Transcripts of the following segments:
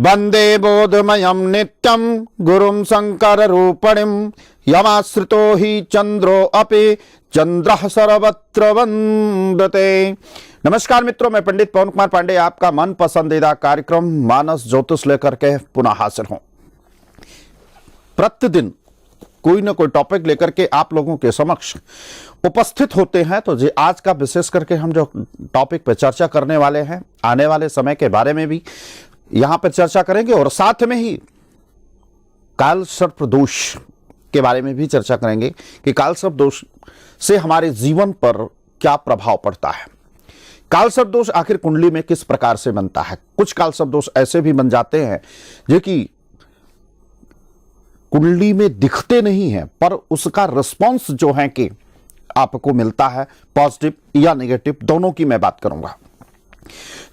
वंदे बोधमयं नित्यं गुरुं शंकर रूपणिं यमाश्रितो हि चंद्रो अपि चंद्रः सर्वत्र वंदते। नमस्कार मित्रों, मैं पंडित पवन कुमार पांडे आपका मन पसंदीदा कार्यक्रम मानस ज्योतिष लेकर के पुनः हाजिर हूं। प्रतिदिन कोई ना कोई टॉपिक लेकर के आप लोगों के समक्ष उपस्थित होते हैं। तो जी आज का विशेष करके हम जो टॉपिक पे चर्चा करने वाले हैं, आने वाले समय के बारे में भी यहां पर चर्चा करेंगे और साथ में ही काल सर्प दोष के बारे में भी चर्चा करेंगे कि काल सर्प दोष से हमारे जीवन पर क्या प्रभाव पड़ता है। काल सर्प दोष आखिर कुंडली में किस प्रकार से बनता है। कुछ काल सर्प दोष ऐसे भी बन जाते हैं जो कि कुंडली में दिखते नहीं है, पर उसका रिस्पॉन्स जो है कि आपको मिलता है, पॉजिटिव या नेगेटिव, दोनों की मैं बात करूंगा।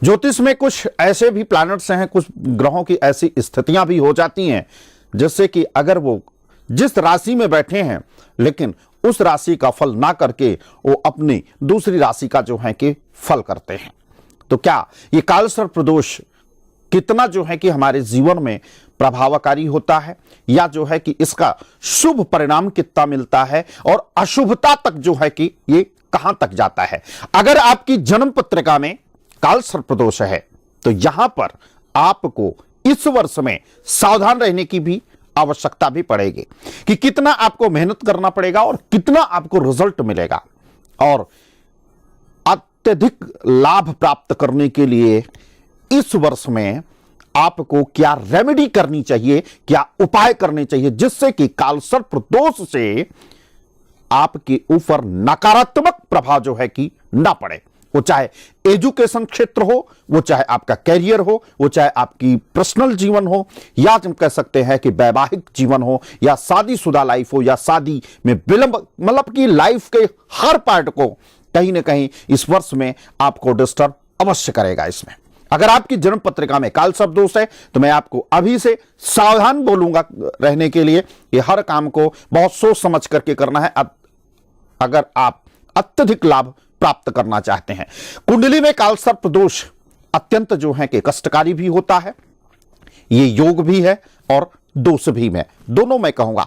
ज्योतिष में कुछ ऐसे भी प्लैनेट्स हैं, कुछ ग्रहों की ऐसी स्थितियां भी हो जाती हैं जिससे कि अगर वो जिस राशि में बैठे हैं लेकिन उस राशि का फल ना करके वो अपनी दूसरी राशि का जो है कि फल करते हैं। तो क्या ये काल सर्प दोष कितना जो है कि हमारे जीवन में प्रभावकारी होता है, या जो है कि इसका शुभ परिणाम कितना मिलता है और अशुभता तक जो है कि ये कहां तक जाता है। अगर आपकी जन्म पत्रिका में काल सर्प दोष है तो यहां पर आपको इस वर्ष में सावधान रहने की भी आवश्यकता भी पड़ेगी कि कितना आपको मेहनत करना पड़ेगा और कितना आपको रिजल्ट मिलेगा। और अत्यधिक लाभ प्राप्त करने के लिए इस वर्ष में आपको क्या रेमेडी करनी चाहिए, क्या उपाय करने चाहिए जिससे कि काल सर्प दोष से आपके ऊपर नकारात्मक प्रभाव जो है कि ना पड़े। वो चाहे एजुकेशन क्षेत्र हो, वो चाहे आपका कैरियर हो, वो चाहे आपकी पर्सनल जीवन हो, या हम कह सकते हैं कि वैवाहिक जीवन हो, या शादीशुदा लाइफ हो, या शादी में विलंब, मतलब कि लाइफ के हर पार्ट को कहीं ना कहीं इस वर्ष में आपको डिस्टर्ब अवश्य करेगा। इसमें अगर आपकी जन्म पत्रिका में काल सर्प दोष है तो मैं आपको अभी से सावधान बोलूंगा रहने के लिए। ये हर काम को बहुत सोच समझ करके करना है अगर आप अत्यधिक लाभ प्राप्त करना चाहते हैं। कुंडली में काल सर्प दोष अत्यंत जो है कि कष्टकारी भी होता है, ये योग भी है और दोष भी है, दोनों मैं कहूंगा।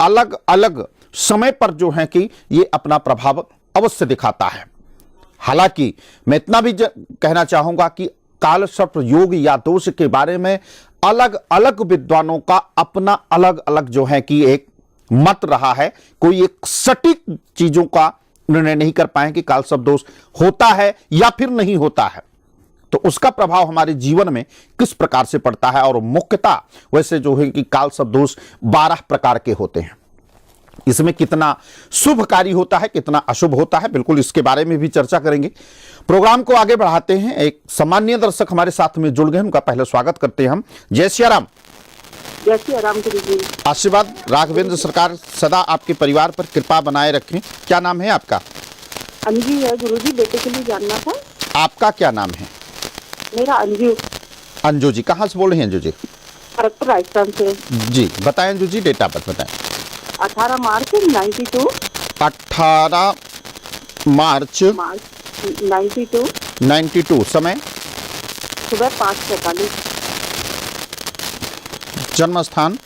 अलग अलग समय पर जो है कि ये अपना प्रभाव अवश्य दिखाता है। हालांकि मैं इतना भी कहना चाहूंगा कि काल सर्प योग या दोष के बारे में अलग अलग विद्वानों का अपना अलग अलग जो है कि एक मत रहा है। कोई एक सटीक चीजों का निर्णय नहीं कर पाए कि काल सर्प दोष होता है या फिर नहीं होता है, तो उसका प्रभाव हमारे जीवन में किस प्रकार से पड़ता है। और मुख्यतः वैसे जो है कि काल सर्प दोष 12 प्रकार के होते हैं। इसमें कितना शुभकारी होता है, कितना अशुभ होता है, बिल्कुल इसके बारे में भी चर्चा करेंगे। प्रोग्राम को आगे बढ़ाते हैं। एक सामान्य दर्शक हमारे साथ में जुड़ गए, उनका पहले स्वागत करते हैं हम। जय श्री राम। जय श्री राम गुरुजी। आशीर्वाद राघवेंद्र सरकार सदा आपके परिवार पर कृपा बनाए रखें। क्या नाम है आपका? अंजू है गुरुजी, बेटे के लिए जानना था। आपका क्या नाम है? मेरा अंजू। अंजू जी कहाँ से बोल रही हैं? अंजू जी भरतपुर राजस्थान से। जी बताएं Anju ji, date of birth बताएं। 18 मार्च 92। 18 मार्च 92। समय सुबह 5:45। जन्म स्थान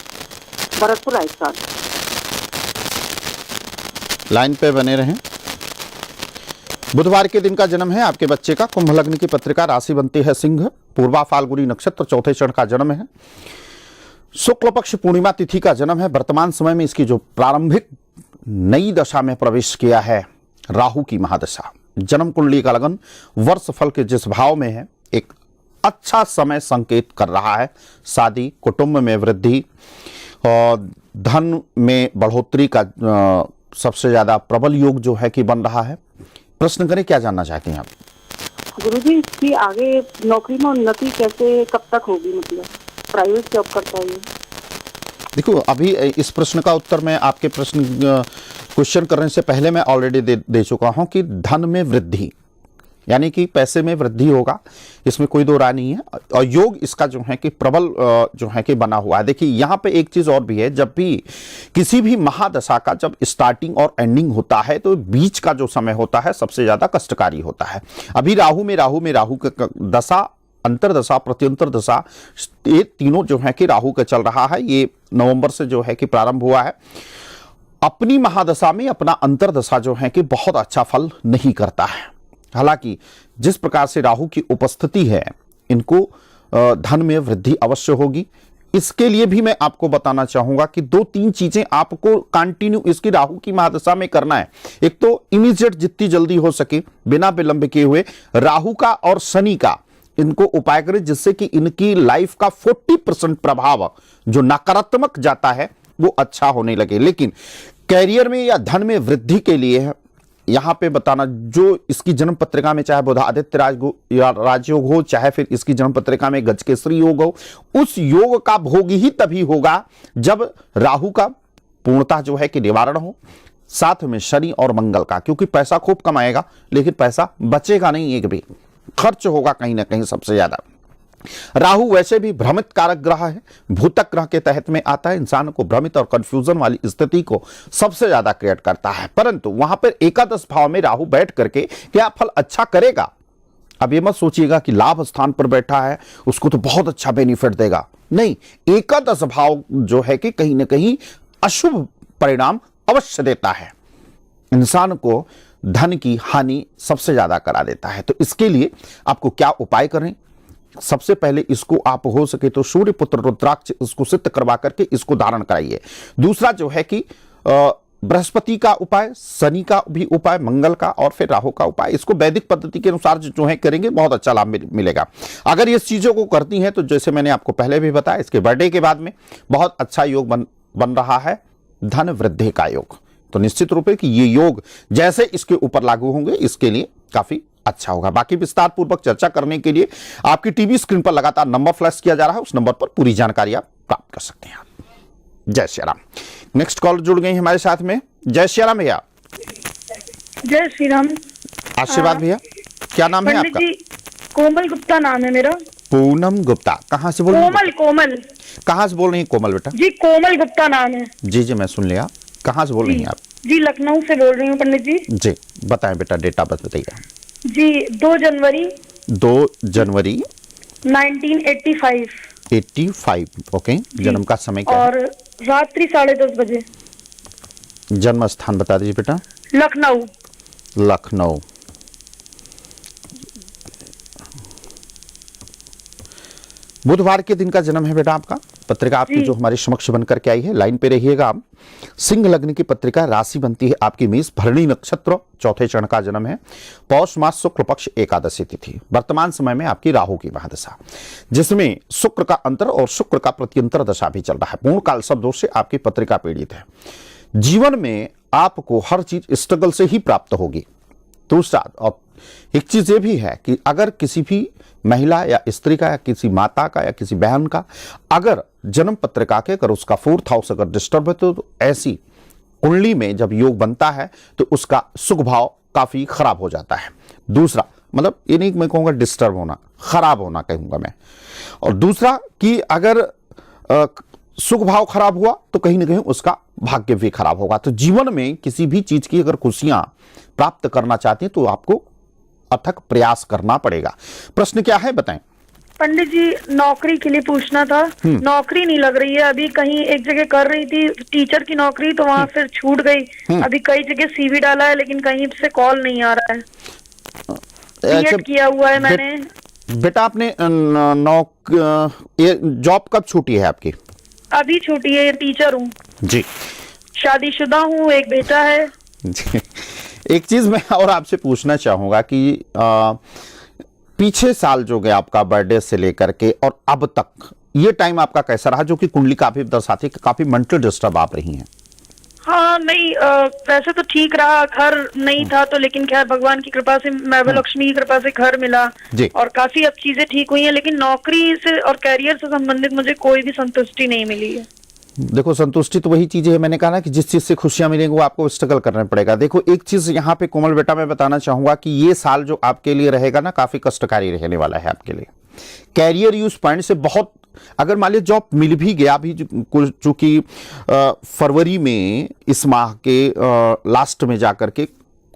भरतपुर राजस्थान। लाइन पे बने रहें। बुधवार के दिन का जन्म है आपके बच्चे का। कुंभ लग्न की पत्रिका, राशि बनती है सिंह, पूर्वा फाल्गुनी नक्षत्र, चौथे चरण का जन्म है। शुक्ल पक्ष पूर्णिमा तिथि का जन्म है। वर्तमान समय में इसकी जो प्रारंभिक नई दशा में प्रवेश किया है राहु की महादशा। जन्म कुंडली का लगन वर्ष फल के जिस भाव में है, एक अच्छा समय संकेत कर रहा है। शादी, कुटुंब में वृद्धि और धन में बढ़ोतरी का सबसे ज्यादा प्रबल योग जो है कि बन रहा है। प्रश्न करें, क्या जानना चाहते हैं आप? गुरुजी इसकी आगे नौकरी में उन्नति कैसे, कब तक होगी? मतलब प्राइवेट जॉब करता है। देखो, अभी इस प्रश्न का उत्तर मैं आपके प्रश्न क्वेश्चन करने से पहले मैं ऑलरेडी दे चुका हूं कि धन में वृद्धि, यानी कि पैसे में वृद्धि होगा, इसमें कोई दो राय नहीं है। और योग इसका जो है कि प्रबल जो है कि बना हुआ है। देखिए यहाँ पे एक चीज और भी है, जब भी किसी भी महादशा का जब स्टार्टिंग और एंडिंग होता है तो बीच का जो समय होता है सबसे ज्यादा कष्टकारी होता है। अभी राहु में राहु की दशा अंतर्दशा प्रत्यंतर दशा ये तीनों जो है कि राहु का चल रहा है। ये नवंबर से जो है कि प्रारंभ हुआ है। अपनी महादशा में अपना अंतर्दशा जो है कि बहुत अच्छा फल नहीं करता है। हालांकि जिस प्रकार से राहु की उपस्थिति है, इनको धन में वृद्धि अवश्य होगी। इसके लिए भी मैं आपको बताना चाहूंगा कि 2-3 चीजें आपको कंटिन्यू इसकी राहु की महादशा में करना है। एक तो इमीडिएट जितनी जल्दी हो सके बिना विलंब किए हुए राहु का और शनि का इनको उपाय करें, जिससे कि इनकी लाइफ का 40% प्रभाव जो नकारात्मक जाता है वो अच्छा होने लगे। लेकिन कैरियर में या धन में वृद्धि के लिए यहां पे बताना, जो इसकी जन्म पत्रिका में चाहे बुध आदित्य राजयोग हो, चाहे फिर इसकी जन्म पत्रिका में गजकेसरी योग हो, उस योग का भोग ही तभी होगा जब राहु का पूर्णता जो है कि निवारण हो, साथ में शनि और मंगल का। क्योंकि पैसा खूब कमाएगा लेकिन पैसा बचेगा नहीं, एक भी खर्च होगा कहीं ना कहीं सबसे ज्यादा। राहु वैसे भी भ्रमित कारक ग्रह है, भूतक ग्रह के तहत में आता है। इंसान को भ्रमित और कंफ्यूजन वाली स्थिति को सबसे ज्यादा क्रिएट करता है। परंतु वहां पर एकादश भाव में राहु बैठ करके क्या फल अच्छा करेगा? अब ये मत सोचिएगा कि लाभ स्थान पर बैठा है उसको तो बहुत अच्छा बेनिफिट देगा, नहीं। एकादश भाव जो है कि कहीं ना कहीं अशुभ परिणाम अवश्य देता है, इंसान को धन की हानि सबसे ज्यादा करा देता है। तो इसके लिए आपको क्या उपाय करें? सबसे पहले इसको आप हो सके तो सूर्य पुत्र रुद्राक्ष इसको सिद्ध करवा करके इसको धारण कराइए। दूसरा जो है कि बृहस्पति का उपाय, शनि का भी उपाय, मंगल का और फिर राहु का उपाय, इसको वैदिक पद्धति के अनुसार जो है करेंगे बहुत अच्छा लाभ मिलेगा। अगर ये चीजों को करती हैं तो जैसे मैंने आपको पहले भी बताया, इसके बर्थडे के बाद में बहुत अच्छा योग बन रहा है, धन वृद्धि का योग। तो निश्चित रूप से कि ये योग जैसे इसके ऊपर लागू होंगे इसके लिए काफी अच्छा होगा। बाकी विस्तार पूर्वक चर्चा करने के लिए आपकी टीवी स्क्रीन पर लगातार नंबर फ्लैश किया जा रहा है, उस नंबर पर पूरी जानकारी आप प्राप्त कर सकते हैं। जय श्री राम। नेक्स्ट कॉल जुड़ गई हमारे साथ में। जय श्री राम भैया। जय श्री राम। आशीर्वाद भैया, क्या नाम है आपका? जी कोमल गुप्ता नाम है मेरा। पूनम गुप्ता, कहाँ से बोल रही हैं? कोमल कोमल। कहाँ से बोल रही हैं कोमल बेटा? जी कोमल गुप्ता नाम है। जी जी मैं सुन लिया। कहाँ से बोल रही हैं आप? जी लखनऊ से बोल रही हूँ पंडित जी। जी बताएं बेटा, डेट ऑफ बर्थ बताइए। जी 2 जनवरी 1985। 85, ओके। जन्म का समय क्या है? और रात्रि 10:30 बजे। जन्म स्थान बता दीजिए बेटा। लखनऊ। लखनऊ। बुधवार के दिन का जन्म है बेटा आपका। पत्रिका आपकी जो हमारे समक्ष बन करके आई है, लाइन पे रहिएगा आप। सिंह लग्न की पत्रिका, राशि बनती है आपकी मेष, भरणी नक्षत्र, चौथे चरण का जन्म है, पौष मास शुक्ल पक्ष एकादशी तिथि। वर्तमान समय में आपकी राहु की महादशा, जिसमें शुक्र का अंतर और शुक्र का प्रत्यंतर दशा भी चल रहा है। पूर्ण काल सब दोष से आपकी पत्रिका पीड़ित है। जीवन में आपको हर चीज स्ट्रगल से ही प्राप्त होगी। दूसरा और एक चीज ये भी है कि अगर किसी भी महिला या स्त्री का या किसी माता का या किसी बहन का अगर जन्म पत्रिका के अगर उसका 4th हाउस अगर डिस्टर्ब है तो ऐसी कुंडली में जब योग बनता है तो उसका सुख भाव काफी खराब हो जाता है। दूसरा मतलब ये नहीं मैं कहूंगा डिस्टर्ब होना, खराब होना कहूंगा मैं। और दूसरा कि अगर सुख भाव खराब हुआ तो कहीं ना कहीं उसका भाग्य भी खराब होगा। तो जीवन में किसी भी चीज की अगर खुशियां प्राप्त करना चाहते हैं तो आपको अथक प्रयास करना पड़ेगा। प्रश्न क्या है बताएं? पंडित जी नौकरी के लिए पूछना था। नौकरी नहीं लग रही है अभी। कहीं एक जगह कर रही थी टीचर की नौकरी, तो वहां फिर छूट गई। अभी कई जगह सीवी डाला है लेकिन कहीं से कॉल नहीं आ रहा है। बीएड किया हुआ है मैंने। बेटा आपने जॉब कब छूटी है आपकी? अभी छूटी है, टीचर हूँ जी। शादीशुदा हूँ, एक बेटा है जी। एक चीज मैं और आपसे पूछना चाहूंगा कि पीछे साल जो गया आपका बर्थडे से लेकर के और अब तक ये टाइम आपका कैसा रहा, जो कि कुंडली काफी दर्शाती है कि काफी मेंटल डिस्टर्ब आप रही हैं? हाँ नहीं वैसे तो ठीक रहा। घर नहीं था तो लेकिन खैर भगवान की कृपा से, मैया लक्ष्मी की कृपा से घर मिला और काफी अब चीजें ठीक हुई हैं। लेकिन नौकरी से और कैरियर से संबंधित मुझे कोई भी संतुष्टि नहीं मिली है। देखो संतुष्टि तो वही चीज है, मैंने कहा ना कि जिस चीज से खुशियां मिलेंगी वो आपको स्ट्रगल करना पड़ेगा। देखो एक चीज यहाँ पे कोमल बेटा मैं बताना चाहूंगा कि ये साल जो आपके लिए रहेगा ना काफी कष्टकारी रहने वाला है आपके लिए। कैरियर यूज पॉइंट से बहुत, अगर मान लीजिए जॉब मिल भी गया भी, चूंकि फरवरी में इस माह के लास्ट में जाकर के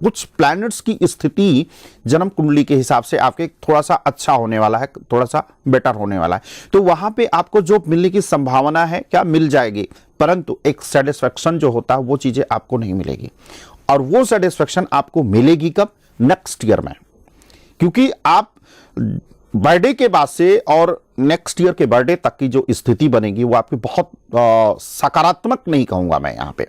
कुछ प्लैनेट्स की स्थिति जन्म कुंडली के हिसाब से आपके थोड़ा सा अच्छा होने वाला है, थोड़ा सा बेटर होने वाला है, तो वहां पे आपको जॉब मिलने की संभावना है, क्या मिल जाएगी, परंतु एक सेटिस्फेक्शन जो होता है वो चीजें आपको नहीं मिलेगी। और वो सेटिस्फेक्शन आपको मिलेगी कब? नेक्स्ट ईयर में, क्योंकि आप बर्थडे के बाद से और नेक्स्ट ईयर के बर्थडे तक की जो स्थिति बनेगी वो आपकी बहुत सकारात्मक नहीं कहूंगा मैं यहां पे।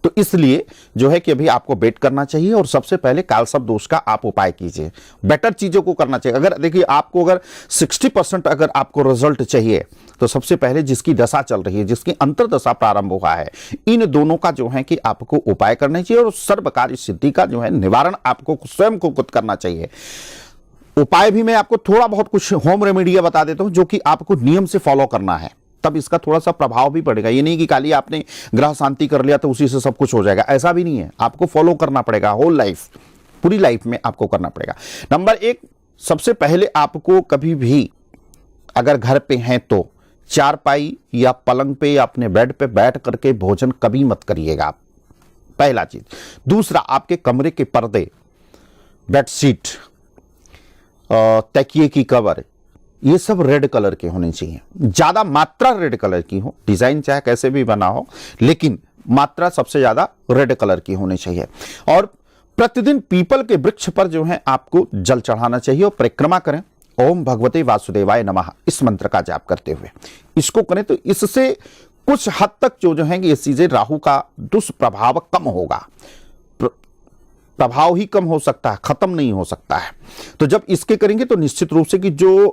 तो इसलिए जो है कि अभी आपको वेट करना चाहिए और सबसे पहले कालसर्प दोष का आप उपाय कीजिए, बेटर चीजों को करना चाहिए। अगर देखिए आपको अगर 60% अगर आपको रिजल्ट चाहिए तो सबसे पहले जिसकी दशा चल रही है, जिसकी अंतरदशा प्रारंभ हुआ है, इन दोनों का जो है कि आपको उपाय करना चाहिए और सर्वकार्य सिद्धि का जो है निवारण आपको स्वयं को खुद करना चाहिए। उपाय भी मैं आपको थोड़ा बहुत कुछ होम रेमेडिया बता देता हूं जो कि आपको नियम से फॉलो करना है, तब इसका थोड़ा सा प्रभाव भी पड़ेगा। ये नहीं कि खाली आपने ग्रह शांति कर लिया तो उसी से सब कुछ हो जाएगा, ऐसा भी नहीं है। आपको फॉलो करना पड़ेगा, होल लाइफ, पूरी लाइफ में आपको करना पड़ेगा। नंबर 1, सबसे पहले आपको कभी भी अगर घर पे हैं तो चारपाई या पलंग पे या अपने बेड पे बैठ करके भोजन कभी मत करिएगा आप, पहला चीज। दूसरा, आपके कमरे के पर्दे, बेडशीट, तकिए की कवर, ये सब रेड कलर के होने चाहिए, ज्यादा मात्रा रेड कलर की हो, डिजाइन चाहे कैसे भी बना हो, लेकिन मात्रा सबसे ज्यादा रेड कलर की होनी चाहिए। और प्रतिदिन पीपल के वृक्ष पर जो है आपको जल चढ़ाना चाहिए और परिक्रमा करें, ओम भगवते वासुदेवाय नमः इस मंत्र का जाप करते हुए इसको करें, तो इससे कुछ हद तक जो है कि ये चीजें, राहु का दुष्प्रभाव कम होगा। प्रभाव ही कम हो सकता है, खत्म नहीं हो सकता है। तो जब इसके करेंगे तो निश्चित रूप से कि जो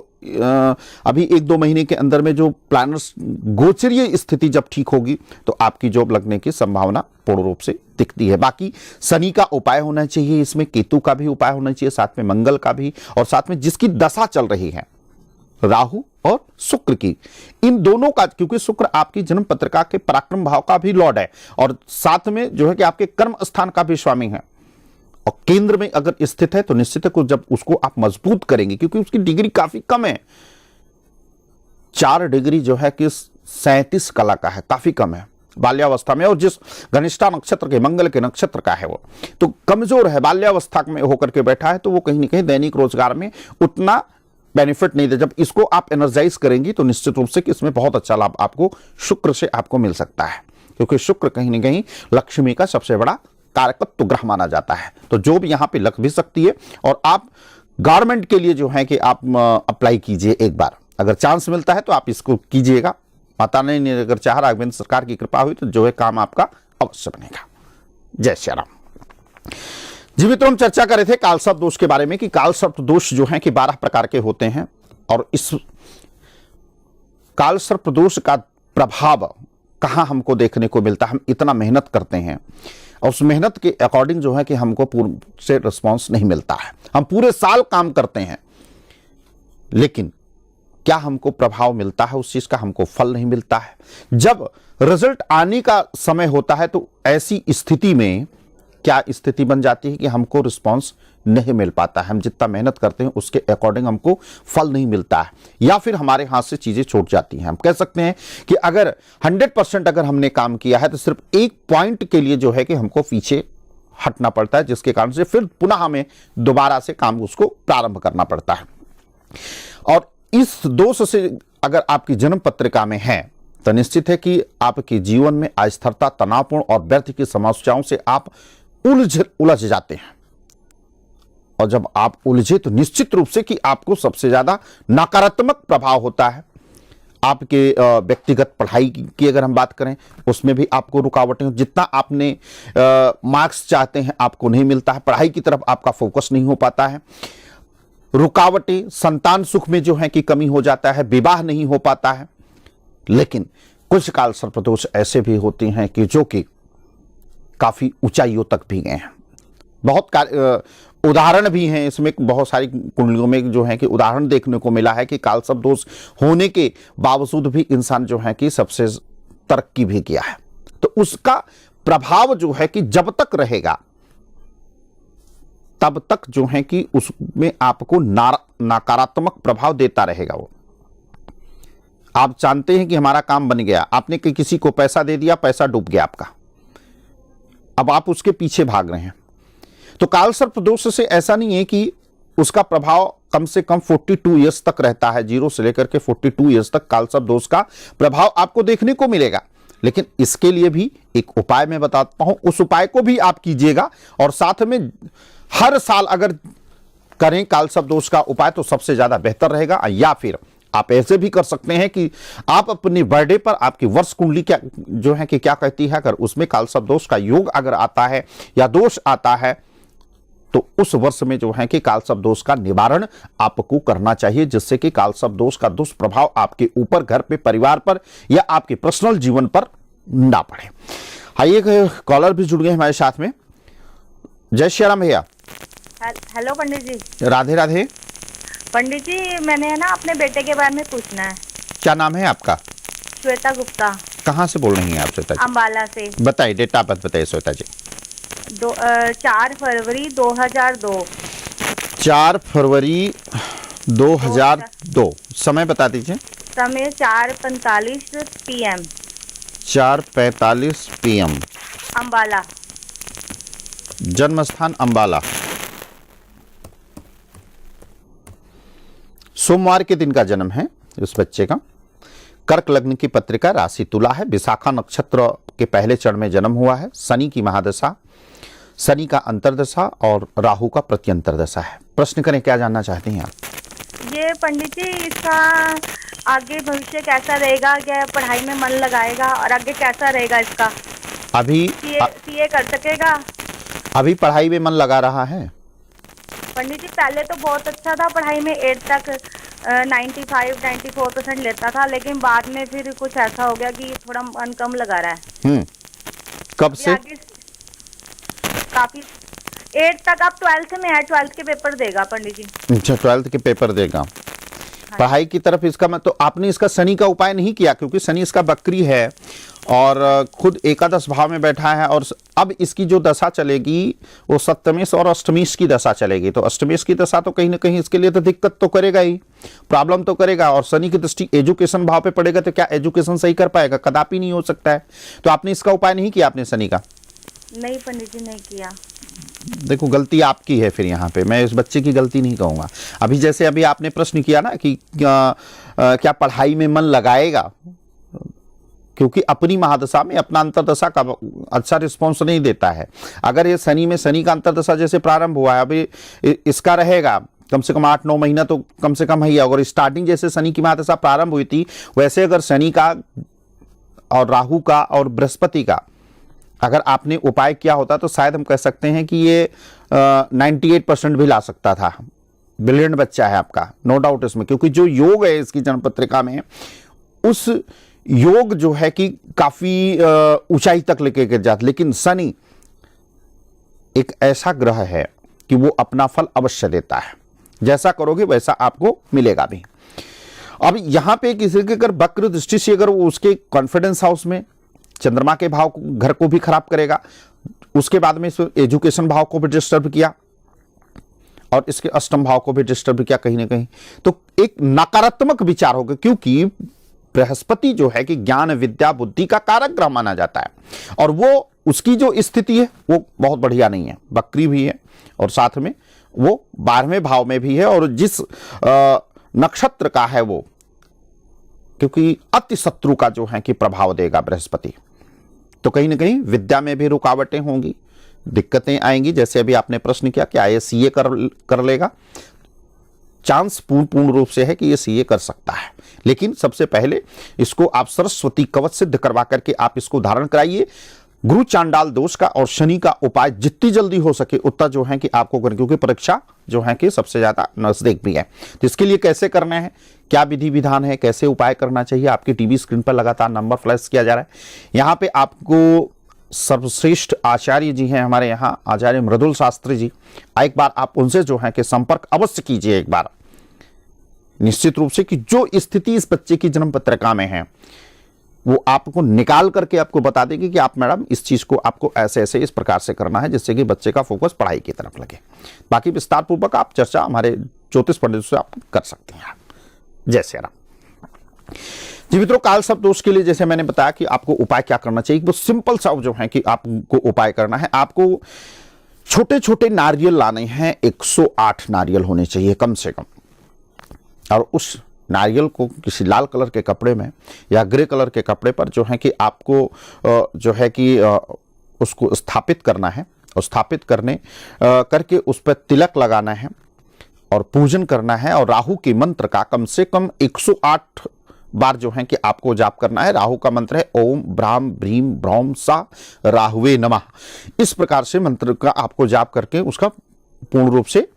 अभी 1-2 महीने के अंदर में जो प्लैनेट्स गोचरीय स्थिति जब ठीक होगी तो आपकी जॉब लगने की संभावना पूर्ण रूप से दिखती है। बाकी शनि का उपाय होना चाहिए, इसमें केतु का भी उपाय होना चाहिए, साथ में मंगल का भी, और साथ में जिसकी दशा चल रही है राहु और शुक्र की, इन दोनों का, क्योंकि शुक्र आपकी जन्म पत्रिका के पराक्रम भाव का भी लॉर्ड है और साथ में जो है कि आपके कर्म स्थान का भी स्वामी है और केंद्र में अगर स्थित है तो निश्चित है कि जब उसको आप मजबूत करेंगे, क्योंकि उसकी डिग्री काफी कम है, 4 डिग्री जो है कि 37 कला का है, काफी कम है बाल्यावस्था में, और जिस घनिष्ठा नक्षत्र के, मंगल के नक्षत्र का है वो तो कमजोर है, बाल्यावस्था में होकर के बैठा है, तो वो कहीं ना कहीं दैनिक रोजगार में उतना बेनिफिट नहीं दे। जब इसको आप एनर्जाइज करेंगी तो निश्चित रूप से कि इसमें बहुत अच्छा लाभ आपको शुक्र से आपको मिल सकता है, क्योंकि शुक्र कहीं ना कहीं लक्ष्मी का सबसे बड़ा कारकत्व ग्रह माना जाता है। तो जो भी यहां पे लग भी सकती है, और आप गवर्नमेंट के लिए जो है कि आप अप्लाई कीजिए एक बार, अगर चांस मिलता है तो आप इसको कीजिएगा। माता ने अगर चाह, राघवेंद्र सरकार की कृपा हुई तो जो है काम आपका अवश्य बनेगा। जय श्री राम जी। मित्रों, हम चर्चा कर रहे थे कालसर्प दोष के बारे में कि कालसर्प दोष जो है कि 12 प्रकार के होते हैं, और इस कालसर्प दोष का प्रभाव कहां हमको देखने को मिलता है। हम इतना मेहनत करते हैं और उस मेहनत के अकॉर्डिंग जो है कि हमको पूर्ण से रिस्पॉन्स नहीं मिलता है। हम पूरे साल काम करते हैं लेकिन क्या हमको प्रभाव मिलता है उस चीज का? हमको फल नहीं मिलता है। जब रिजल्ट आने का समय होता है तो ऐसी स्थिति में क्या स्थिति बन जाती है कि हमको रिस्पॉन्स नहीं मिल पाता है। हम जितना मेहनत करते हैं उसके अकॉर्डिंग हमको फल नहीं मिलता है, या फिर हमारे हाथ से चीजें छूट जाती हैं। हम कह सकते हैं कि अगर 100% अगर हमने काम किया है तो सिर्फ 1 पॉइंट के लिए जो है कि हमको पीछे हटना पड़ता है, जिसके कारण से फिर पुनः हमें दोबारा से काम उसको प्रारंभ करना पड़ता है। और इस दोष से अगर आपकी जन्म पत्रिका में है तो निश्चित है कि आपके जीवन में अस्थिरता, तनावपूर्ण और व्यर्थ की समस्याओं से आप उलझ जाते हैं। और जब आप उलझे तो निश्चित रूप से कि आपको सबसे ज्यादा नकारात्मक प्रभाव होता है। आपके व्यक्तिगत पढ़ाई की अगर हम बात करें उसमें भी आपको रुकावटें, जितना आपने मार्क्स चाहते हैं आपको नहीं मिलता है, पढ़ाई की तरफ आपका फोकस नहीं हो पाता है। रुकावटें, संतान सुख में जो है कि कमी हो जाता है, विवाह नहीं हो पाता है। लेकिन कुछ कालसर्प दोष ऐसे भी होते हैं कि जो कि काफी ऊंचाइयों तक भी गए हैं। बहुत उदाहरण भी हैं इसमें, बहुत सारी कुंडलियों में जो है कि उदाहरण देखने को मिला है कि कालसर्प दोष होने के बावजूद भी इंसान जो है कि सबसे तरक्की भी किया है। तो उसका प्रभाव जो है कि जब तक रहेगा तब तक जो है कि उसमें आपको नकारात्मक प्रभाव देता रहेगा। वो आप जानते हैं कि हमारा काम बन गया, आपने किसी को पैसा दे दिया, पैसा डूब गया आपका, अब आप उसके पीछे भाग रहे हैं। तो काल सर्प दोष से ऐसा नहीं है कि उसका प्रभाव कम से कम 42 ईयर्स तक रहता है, 0 से लेकर के 42 ईयर्स तक काल सर्प दोष का प्रभाव आपको देखने को मिलेगा। लेकिन इसके लिए भी एक उपाय मैं बताता हूं, उस उपाय को भी आप कीजिएगा और साथ में हर साल अगर करें काल सर्प दोष का उपाय तो सबसे ज्यादा बेहतर रहेगा। या फिर आप ऐसे भी कर सकते हैं कि आप अपनी बर्थडे पर आपकी वर्ष कुंडली क्या जो है कि क्या कहती है, अगर उसमें काल सर्प दोष का योग अगर आता है या दोष आता है तो उस वर्ष में जो है कि काल सर्प दोष का निवारण आपको करना चाहिए, जिससे कि काल सर्प दोष का दुष्प्रभाव आपके ऊपर, घर पे, परिवार पर या आपके पर्सनल जीवन पर ना पड़े। आइए कॉलर भी जुड़ गए हमारे साथ में। जय श्री राम भैया। हेलो पंडित जी। राधे राधे। पंडित जी, मैंने ना अपने बेटे के बारे में पूछना है। क्या नाम है आपका? श्वेता गुप्ता। कहाँ से बोल रही हैं आप श्वेता जी? अम्बाला से। बताइए, डेट ऑफ बर्थ बताइए श्वेता जी। 4 फरवरी 2002। 4 फरवरी 2002। समय बता दीजिए। समय 4:45 PM। 4:45 PM। अम्बाला। जन्म स्थान अम्बाला। सोमवार के दिन का जन्म है इस बच्चे का। कर्क लग्न की पत्रिका, राशि तुला है। विशाखा नक्षत्र के पहले चरण में जन्म हुआ है। शनि की महादशा, शनि का अंतरदशा और राहु का प्रत्यंतर दशा है। प्रश्न करें, क्या जानना चाहते हैं आप? ये पंडित जी, इसका आगे भविष्य कैसा रहेगा? क्या पढ़ाई में मन लगाएगा और आगे कैसा रहेगा इसका? अभी सीए कर सकेगा? अभी पढ़ाई में मन लगा रहा है? पंडित जी, पहले तो बहुत अच्छा था पढ़ाई में, 8 तक 95-94% लेता था, लेकिन बाद में फिर कुछ ऐसा हो गया कि थोड़ा मन कम लगा रहा है। कब से? काफी 8 तक। अब 12th में है, 12th के पेपर देगा पंडित जी। अच्छा, 12th के पेपर देगा। पढ़ाई की तरफ इसका मत, तो आपने इसका शनि का उपाय नहीं किया, क्योंकि शनि इसका बकरी है और खुद एकादश भाव में बैठा है। और अब इसकी जो दशा चलेगी वो सप्तमेश और अष्टमेश की दशा चलेगी। तो अष्टमेश की दशा तो कहीं ना कहीं इसके लिए तो दिक्कत तो करेगा ही, प्रॉब्लम तो करेगा। और शनि की दृष्टि एजुकेशन भाव पे पड़ेगा तो क्या एजुकेशन सही कर पाएगा? कदापि नहीं हो सकता है। तो आपने इसका उपाय नहीं किया आपने शनि का? नहीं पंडित जी, नहीं किया। देखो, गलती आपकी है फिर यहाँ पे, मैं इस बच्चे की गलती नहीं कहूँगा। अभी जैसे अभी आपने प्रश्न किया ना कि क्या पढ़ाई में मन लगाएगा, क्योंकि अपनी महादशा में अपना अंतरदशा का अच्छा रिस्पॉन्स नहीं देता है। अगर ये शनि में, शनि का अंतरदशा जैसे प्रारंभ हुआ है, अभी इसका रहेगा कम से कम 8-9 महीना तो कम से कम है। अगर स्टार्टिंग जैसे शनि की महादशा प्रारंभ हुई थी, वैसे अगर शनि का और राहु का और बृहस्पति का अगर आपने उपाय किया होता तो शायद हम कह सकते हैं कि ये 98% भी ला सकता था। ब्रिलियंट बच्चा है आपका, नो डाउट इसमें, क्योंकि जो योग है इसकी जन्म पत्रिका में, उस योग जो है कि काफी ऊंचाई तक लेके गिर जाता। लेकिन शनि एक ऐसा ग्रह है कि वो अपना फल अवश्य देता है, जैसा करोगे वैसा आपको मिलेगा भी। अब यहां पे किसी के अगर वक्र दृष्टि से अगर वो उसके कॉन्फिडेंस हाउस में चंद्रमा के भाव घर को भी खराब करेगा, उसके बाद में एजुकेशन भाव को भी डिस्टर्ब किया और इसके अष्टम भाव को भी डिस्टर्ब किया कहीं ना कहीं, तो एक नकारात्मक विचार होगा। क्योंकि बृहस्पति जो है कि ज्ञान, विद्या, बुद्धि का कारक ग्रह माना जाता है और वो उसकी जो स्थिति है वो बहुत बढ़िया नहीं है, बकरी भी है और साथ में वो 12वें भाव में भी है। और जिस नक्षत्र का है वो, क्योंकि अति शत्रु का जो है कि प्रभाव देगा बृहस्पति, तो कहीं ना कहीं विद्या में भी रुकावटें होंगी, दिक्कतें आएंगी। जैसे अभी आपने प्रश्न किया क्या ये सीए कर लेगा, चांस पूर्ण रूप से है कि ये सीए कर सकता है। लेकिन सबसे पहले इसको आप सरस्वती कवच सिद्ध करवा करके आप इसको धारण कराइए। गुरु चांडाल दोष का और शनि का उपाय जितनी जल्दी हो सके उतना जो है कि आपको करें, क्योंकि परीक्षा जो है कि सबसे ज्यादा नजदीक भी है। तो इसके लिए कैसे करना है, क्या विधि विधान है, कैसे उपाय करना चाहिए, आपकी टीवी स्क्रीन पर लगातार नंबर फ्लैश किया जा रहा है। यहाँ पे आपको सर्वश्रेष्ठ आचार्य जी हैं हमारे यहाँ, आचार्य मृदुल शास्त्री जी, एक बार आप उनसे जो है कि संपर्क अवश्य कीजिए एक बार, निश्चित रूप से कि जो स्थिति इस बच्चे की जन्म पत्रिका में है वो आपको निकाल करके आपको बता देगी कि आप मैडम इस चीज को आपको ऐसे ऐसे इस प्रकार से करना है, जिससे कि बच्चे का फोकस पढ़ाई की तरफ लगे। बाकी विस्तार पूर्वक आप चर्चा हमारे ज्योतिष पंडित से आप कर सकते हैं। जय श्री राम जी। मित्रों, काल सर्प दोष के लिए जैसे मैंने बताया कि आपको उपाय क्या करना चाहिए, वो सिंपल सा जो है कि आपको उपाय करना है। आपको छोटे छोटे नारियल लाने हैं, 108 नारियल होने चाहिए कम से कम, और उस नारियल को किसी लाल कलर के कपड़े में या ग्रे कलर के कपड़े पर जो है कि आपको जो है कि उसको स्थापित करना है, और स्थापित करके उस पर तिलक लगाना है और पूजन करना है, और राहु के मंत्र का कम से कम 108 बार जो है कि आपको जाप करना है। राहु का मंत्र है ओम ब्राह्म ब्रीम ब्रह्म सा राहुवे नमः। इस प्रकार से मंत्र का आपको जाप करके उसका पूर्ण रूप से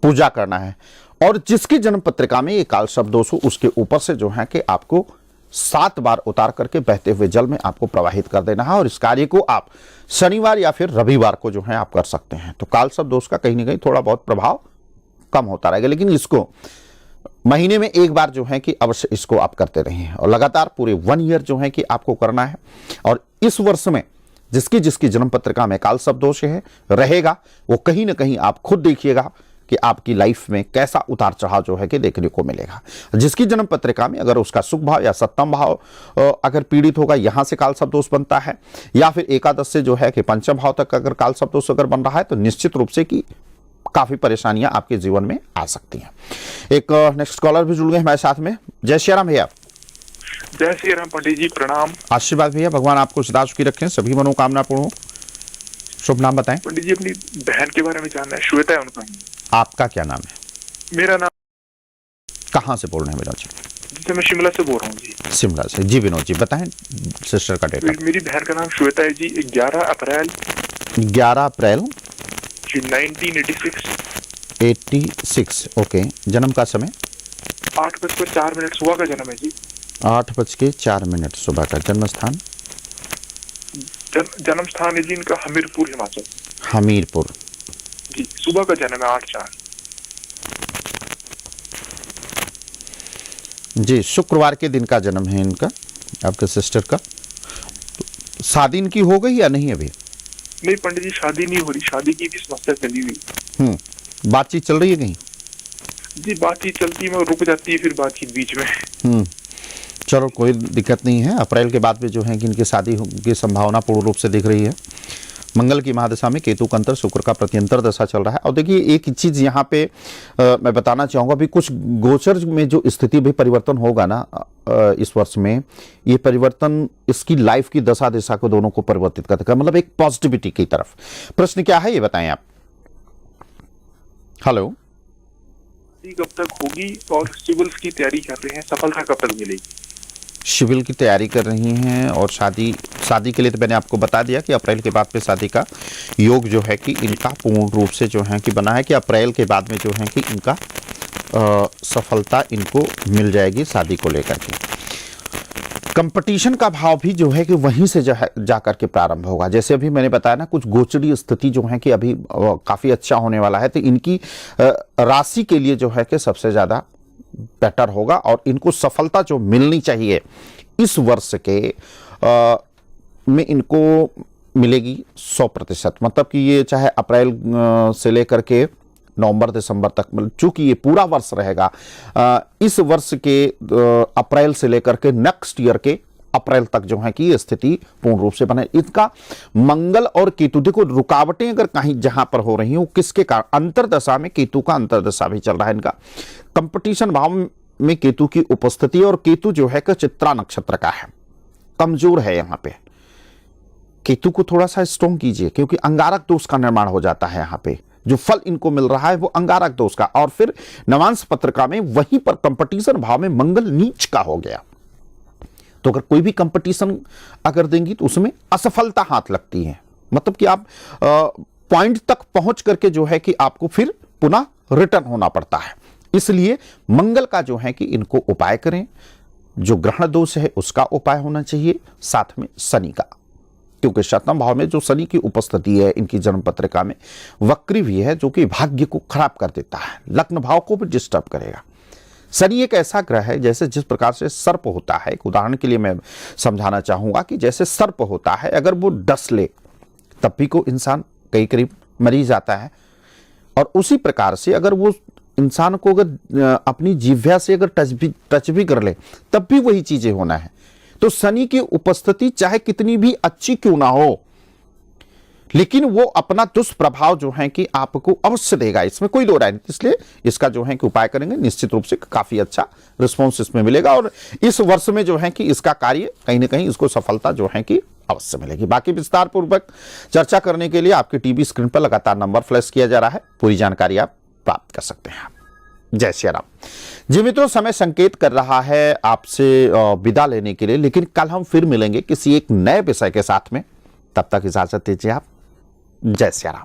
पूजा करना है। और जिसकी जन्म पत्रिका में ये काल शब्द दोष हो, उसके ऊपर से जो है कि आपको 7 बार उतार करके बहते हुए जल में आपको प्रवाहित कर देना है। और इस कार्य को आप शनिवार या फिर रविवार को जो है आप कर सकते हैं। तो काल शब्द दोष का कहीं ना कहीं थोड़ा बहुत प्रभाव कम होता रहेगा, लेकिन इसको महीने में एक बार जो है कि अवश्य इसको आप करते रहिए, और लगातार पूरे 1 ईयर जो है कि आपको करना है। और इस वर्ष में जिसकी जिसकी जन्म पत्रिका में काल शब्द दोष है रहेगा, वो कहीं ना कहीं आप खुद देखिएगा कि आपकी लाइफ में कैसा उतार चढ़ाव जो है कि देखने को मिलेगा। जिसकी जन्म पत्रिका में अगर उसका सुख भाव या सप्तम भाव अगर पीड़ित होगा, यहां से काल शब्द दोष बनता है, या फिर एकादश से जो है कि पंचम भाव तक अगर काल शब्द दोष अगर बन रहा है, तो निश्चित रूप से कि काफी परेशानियां आपके जीवन में आ सकती हैं। एक नेक्स्ट कॉलर भी जुड़ गए हमारे साथ में। जय श्री राम भैया। जय श्री राम पंडित जी, प्रणाम। आशीर्वाद भैया, भगवान आपको सदा सुखी रखें, सभी मनोकामना पूर्ण हो। शुभ नाम बताएं। पंडित जी, अपनी बहन के बारे में जानना है, श्वेता है उनका। आपका क्या नाम है? मेरा नाम। कहाँ से बोल रहे हैं विनोद जी? जी, मैं शिमला से बोल रहा हूँ जी। शिमला से। जी विनोद जी बताएं सिस्टर का डेट। मेरी बहन का नाम श्वेता है जी। 11 अप्रैल 1986। 86 ओके। जन्म का समय 8:04 सुबह का जन्म है जी। 8:04 सुबह का। जन्म स्थान? जन्म स्थान है जी इनका हमीरपुर, हिमाचल। हमीरपुर जी। सुबह का जन्म है 8:04 जी। शुक्रवार के दिन का जन्म है इनका, आपके सिस्टर का। तो शादी इनकी हो गई या नहीं अभी? नहीं पंडित जी, शादी नहीं हो रही, शादी की भी समस्या चली हुई। बातचीत चल रही है कहीं? जी, बातचीत चलती है, रुक जाती है फिर बातचीत बीच में। चलो कोई दिक्कत नहीं है। अप्रैल के बाद में जो है कि इनकी शादी की संभावना पूर्ण रूप से दिख रही है। मंगल की महादशा में केतु का अंतर, शुक्र का प्रत्यंतर दशा चल रहा है। और देखिए एक चीज यहाँ पे मैं बताना चाहूंगा, अभी कुछ गोचर में जो स्थिति भी परिवर्तन होगा ना इस वर्ष में, ये परिवर्तन इसकी लाइफ की दशा दिशा को दोनों को परिवर्तित करता है, मतलब एक पॉजिटिविटी की तरफ। प्रश्न क्या है ये बताएं आप। हेलो। कब तक होगी और सिविल्स की तैयारी कर रहे हैं, सफलता कब तक मिलेगी? सिविल की तैयारी कर रही हैं, और शादी के लिए तो मैंने आपको बता दिया कि अप्रैल के बाद पे शादी का योग जो है कि इनका पूर्ण रूप से जो है कि बना है कि अप्रैल के बाद में जो है कि इनका सफलता इनको मिल जाएगी शादी को लेकर के। कंपटीशन का भाव भी जो है कि वहीं से जा करके प्रारंभ होगा। जैसे अभी मैंने बताया ना, कुछ गोचरीय स्थिति जो है कि अभी काफी अच्छा होने वाला है, तो इनकी राशि के लिए जो है कि सबसे ज्यादा बेटर होगा, और इनको सफलता जो मिलनी चाहिए इस वर्ष के में इनको मिलेगी 100%। मतलब कि ये चाहे अप्रैल से लेकर के नवंबर दिसंबर तक, मतलब चूंकि ये पूरा वर्ष रहेगा, इस वर्ष के अप्रैल से लेकर के नेक्स्ट ईयर के अप्रैल तक जो है कि ये स्थिति पूर्ण रूप से बने। इसका मंगल और केतु, देखो रुकावटें अगर कहीं जहां पर हो रही हैं, वो किसके कारण? अंतरदशा में केतु का अंतरदशा भी चल रहा है इनका। कंपटीशन भाव में केतु की उपस्थिति, और केतु जो है कि चित्रा नक्षत्र का है, कमजोर है यहां पे। केतु को थोड़ा सा स्ट्रॉन्ग कीजिए, क्योंकि अंगारक दोष का निर्माण हो जाता है यहां पे। जो फल इनको मिल रहा है वो अंगारक दोष का, और फिर नवांश पत्रिका में वहीं पर कंपटीशन भाव में मंगल नीच का हो गया। तो अगर कोई भी कंपटीशन अगर देंगी तो उसमें असफलता हाथ लगती है, मतलब कि आप पॉइंट तक पहुंच करके जो है कि आपको फिर पुनः रिटर्न होना पड़ता है। इसलिए मंगल का जो है कि इनको उपाय करें, जो ग्रहण दोष है उसका उपाय होना चाहिए, साथ में शनि का, क्योंकि सप्तम भाव में जो शनि की उपस्थिति है इनकी जन्म पत्रिका में वक्री भी है, जो कि भाग्य को खराब कर देता है, लग्न भाव को भी डिस्टर्ब करेगा। शनि एक ऐसा ग्रह है, जैसे जिस प्रकार से सर्प होता है, एक उदाहरण के लिए मैं समझाना चाहूंगा कि जैसे सर्प होता है, अगर वो डस ले तब भी को इंसान कई करीब मरी जाता है, और उसी प्रकार से अगर वो इंसान को अगर अपनी जिह्वा से अगर टच भी कर ले तब भी वही चीजें होना है। तो शनि की उपस्थिति चाहे कितनी भी अच्छी क्यों ना हो, लेकिन वो अपना दुष्प्रभाव जो है कि आपको अवश्य देगा, इसमें कोई दो राय नहीं। इसलिए इसका जो है कि उपाय करेंगे, निश्चित रूप से काफी अच्छा रिस्पॉन्स इसमें मिलेगा और इस वर्ष में जो है कि इसका कार्य कहीं ना कहीं इसको सफलता जो है कि अवश्य मिलेगी। बाकी विस्तार पूर्वक चर्चा करने के लिए आपके टीवी स्क्रीन पर लगातार नंबर फ्लैश किया जा रहा है, पूरी जानकारी आप प्राप्त कर सकते हैं। जय श्री राम। जी मित्रों, समय संकेत कर रहा है आपसे विदा लेने के लिए, लेकिन कल हम फिर मिलेंगे किसी एक नए विषय के साथ में। तब तक इजाजत दीजिए आप। जय श्री राम।